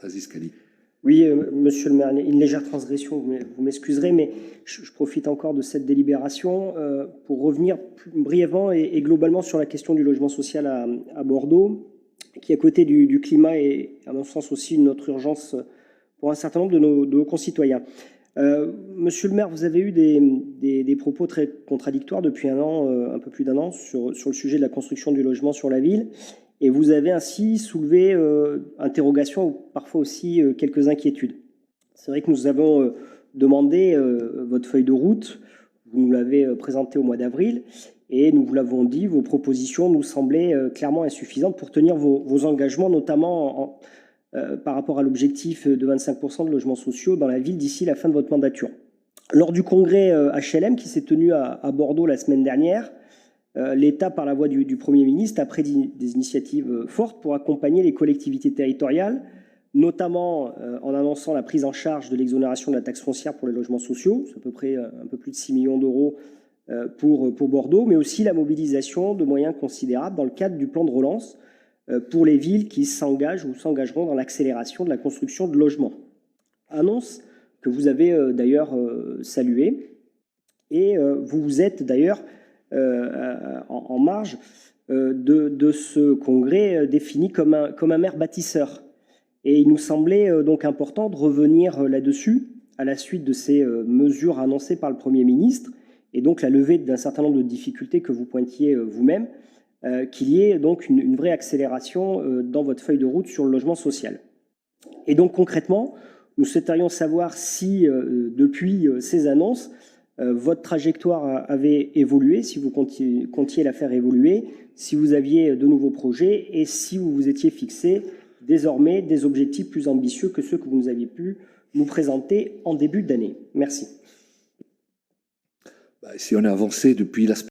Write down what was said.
Aziz Khalid. Oui, monsieur le maire, une légère transgression, vous m'excuserez, mais je profite encore de cette délibération pour revenir brièvement et globalement sur la question du logement social à Bordeaux, qui à côté du climat est à mon sens aussi une autre urgence pour un certain nombre de nos concitoyens. Monsieur le maire, vous avez eu des propos très contradictoires depuis un an, un peu plus d'un an, sur le sujet de la construction du logement sur la ville. Et vous avez ainsi soulevé interrogations ou parfois aussi quelques inquiétudes. C'est vrai que nous avons demandé votre feuille de route, vous nous l'avez présentée au mois d'avril, et nous vous l'avons dit, vos propositions nous semblaient clairement insuffisantes pour tenir vos engagements, notamment par rapport à l'objectif de 25% de logements sociaux dans la ville d'ici la fin de votre mandature. Lors du congrès HLM qui s'est tenu à Bordeaux la semaine dernière, l'État, par la voix du Premier ministre, a pris des initiatives fortes pour accompagner les collectivités territoriales, notamment en annonçant la prise en charge de l'exonération de la taxe foncière pour les logements sociaux, c'est à peu près un peu plus de 6 millions d'euros pour Bordeaux, mais aussi la mobilisation de moyens considérables dans le cadre du plan de relance pour les villes qui s'engagent ou s'engageront dans l'accélération de la construction de logements. Annonce que vous avez d'ailleurs saluée, et vous vous êtes d'ailleurs en marge de ce congrès défini comme un maire bâtisseur. Et il nous semblait donc important de revenir là-dessus à la suite de ces mesures annoncées par le Premier ministre et donc la levée d'un certain nombre de difficultés que vous pointiez vous-même, qu'il y ait donc une vraie accélération dans votre feuille de route sur le logement social. Et donc concrètement, nous souhaiterions savoir si depuis ces annonces, votre trajectoire avait évolué, si vous comptiez la faire évoluer, si vous aviez de nouveaux projets et si vous vous étiez fixé désormais des objectifs plus ambitieux que ceux que vous nous aviez pu nous présenter en début d'année. Merci. Si on a avancé depuis la